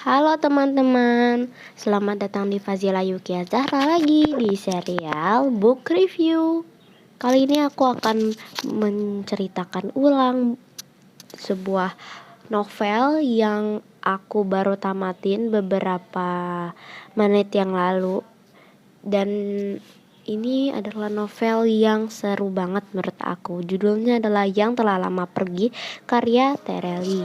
Halo teman-teman, selamat datang di Fazila Yukia Zahra lagi di serial Book Review. Kali ini aku akan menceritakan ulang sebuah novel yang aku baru tamatin beberapa menit yang lalu. Dan ini adalah novel yang seru banget menurut aku. Judulnya adalah Yang Telah Lama Pergi, karya Tereli.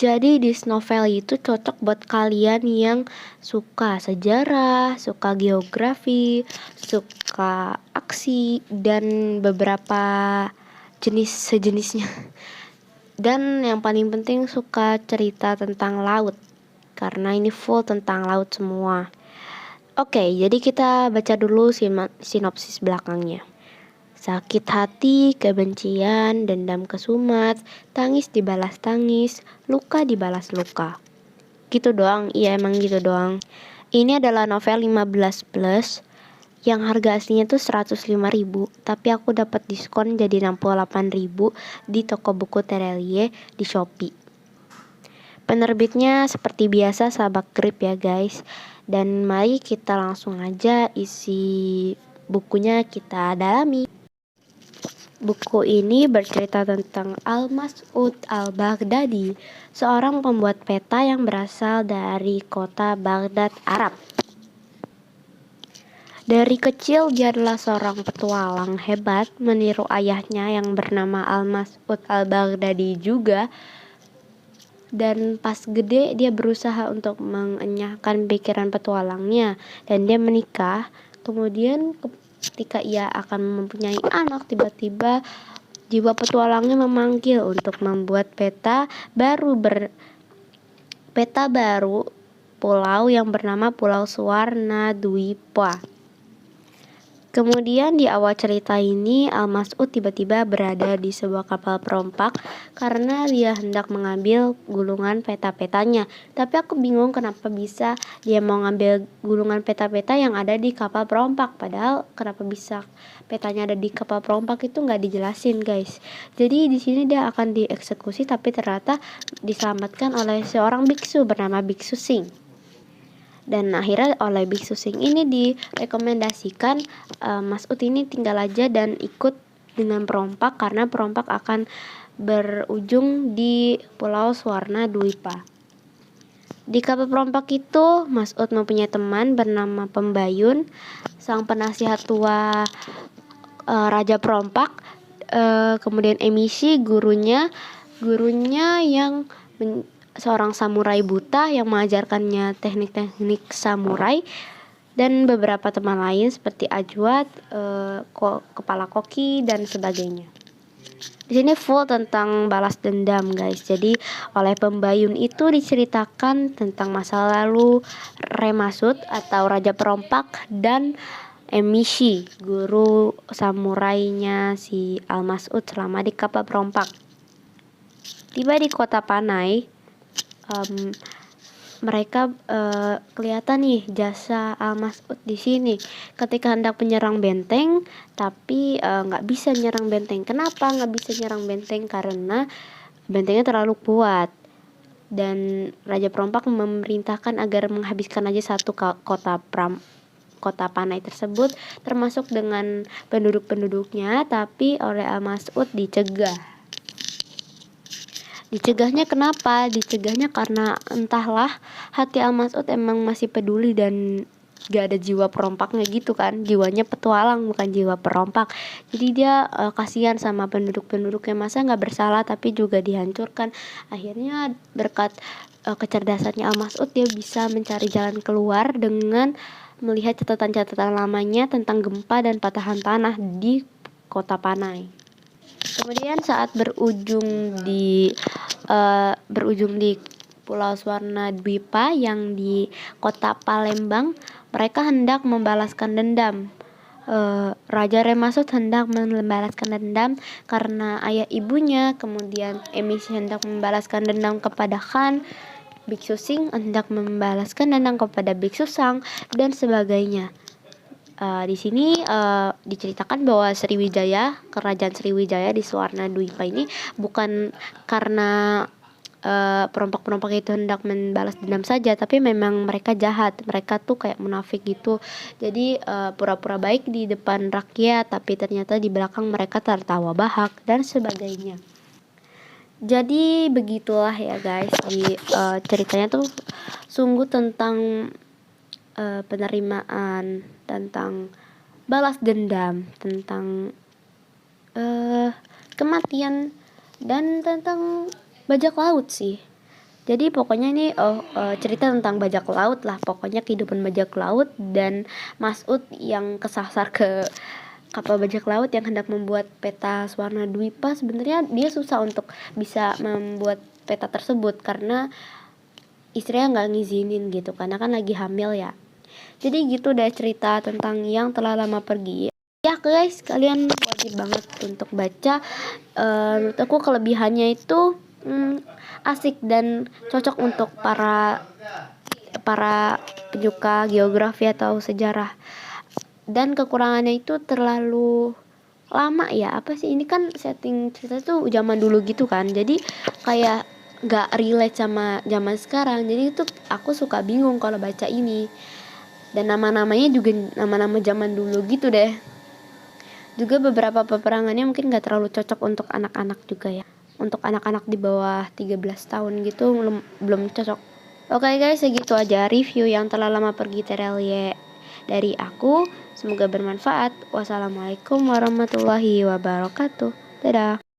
Jadi this novel itu cocok buat kalian yang suka sejarah, suka geografi, suka aksi, dan beberapa sejenisnya. Dan yang paling penting suka cerita tentang laut, karena ini full tentang laut semua. Oke, jadi kita baca dulu sinopsis belakangnya. Sakit hati, kebencian, dendam kesumat, tangis dibalas tangis, luka dibalas luka. Gitu doang, iya emang gitu doang. Ini adalah novel 15+ yang harga aslinya tuh 105.000, tapi aku dapat diskon jadi 68.000 di toko buku Terelie di Shopee. Penerbitnya seperti biasa Sabak Grip ya guys. Dan mari kita langsung aja isi bukunya kita dalami. Buku ini bercerita tentang Al-Mas'ud Al-Baghdadi, seorang pembuat peta yang berasal dari kota Baghdad, Arab. Dari kecil dia adalah seorang petualang hebat, meniru ayahnya yang bernama Al-Mas'ud Al-Baghdadi juga. Dan pas gede dia berusaha untuk mengenyahkan pikiran petualangnya, dan dia menikah. Kemudian ketika ia akan mempunyai anak, tiba-tiba jiwa petualangnya memanggil untuk membuat peta baru pulau yang bernama Pulau Suwarna Dwipa. Kemudian di awal cerita ini Al-Mas'ud tiba-tiba berada di sebuah kapal perompak karena dia hendak mengambil gulungan peta-petanya. Tapi aku bingung kenapa bisa dia mau ngambil gulungan peta-peta yang ada di kapal perompak. Padahal kenapa bisa petanya ada di kapal perompak itu nggak dijelasin guys. Jadi di sini dia akan dieksekusi tapi ternyata diselamatkan oleh seorang biksu bernama Biksu Singh. Dan akhirnya oleh Biksu Singh ini direkomendasikan Mas'ud ini tinggal aja dan ikut dengan perompak karena perompak akan berujung di Pulau Suwarna Dwipa. Di kapal perompak itu Mas'ud mempunyai teman bernama Pembayun, sang penasihat tua Raja Perompak, kemudian Emisi gurunya yang seorang samurai buta yang mengajarkannya teknik-teknik samurai, dan beberapa teman lain seperti Ajwat, kepala koki dan sebagainya. Di sini full tentang balas dendam guys. Jadi oleh Pembayun itu diceritakan tentang masa lalu Remasud atau Raja Perompak dan Emishi, guru samurainya si Al-Mas'ud selama di kapal perompak. Tiba di kota Panai, mereka kelihatan nih jasa Al-Mas'ud di sini ketika hendak menyerang benteng, tapi nggak bisa nyerang benteng. Kenapa nggak bisa nyerang benteng? Karena bentengnya terlalu kuat. Dan Raja Perompak memerintahkan agar menghabiskan aja satu kota Panai tersebut, termasuk dengan penduduk-penduduknya, tapi oleh Al-Mas'ud dicegah. Dicegahnya kenapa? Dicegahnya karena entahlah hati Al-Mas'ud emang masih peduli dan gak ada jiwa perompaknya gitu kan. Jiwanya petualang bukan jiwa perompak. Jadi dia kasihan sama penduduk-penduduknya, masa gak bersalah tapi juga dihancurkan. Akhirnya berkat kecerdasannya Al-Mas'ud dia bisa mencari jalan keluar dengan melihat catatan-catatan lamanya tentang gempa dan patahan tanah di kota Panai. Kemudian saat berujung di Pulau Swarna Dwipa yang di kota Palembang, mereka hendak membalaskan dendam. Raja Remasut hendak membalaskan dendam karena ayah ibunya, kemudian Emisi hendak membalaskan dendam kepada Khan, Biksu Sing hendak membalaskan dendam kepada Biksu Sang, dan sebagainya. Di sini diceritakan bahwa kerajaan Sriwijaya di Swarna Dwipa ini bukan karena perompak-perompak itu hendak membalas dendam saja, tapi memang mereka jahat. Mereka tuh kayak munafik gitu. Jadi pura-pura baik di depan rakyat, tapi ternyata di belakang mereka tertawa bahak dan sebagainya. Jadi begitulah ya guys, di ceritanya tuh sungguh tentang penerimaan, tentang balas dendam, tentang kematian, dan tentang bajak laut sih. Jadi pokoknya ini cerita tentang bajak laut lah, pokoknya kehidupan bajak laut dan Mas'ud yang kesasar ke kapal bajak laut yang hendak membuat peta Swarna Dwipa. Sebenarnya dia susah untuk bisa membuat peta tersebut karena istrinya nggak ngizinin gitu, karena kan lagi hamil ya. Jadi gitu deh cerita tentang yang telah lama pergi. Ya guys, kalian wajib banget untuk baca. Menurut aku kelebihannya itu asik dan cocok untuk para penyuka geografi atau sejarah. Dan kekurangannya itu terlalu lama ya. Apa sih, ini kan setting cerita tuh zaman dulu gitu kan, jadi kayak gak relate sama zaman sekarang. Jadi itu aku suka bingung kalau baca ini. Dan nama-namanya juga nama-nama zaman dulu gitu deh. Juga beberapa peperangannya mungkin gak terlalu cocok untuk anak-anak juga ya. Untuk anak-anak di bawah 13 tahun gitu belum cocok. Oke guys, segitu aja review yang telah lama pergi Terelie dari aku. Semoga bermanfaat. Wassalamualaikum warahmatullahi wabarakatuh. Dadah.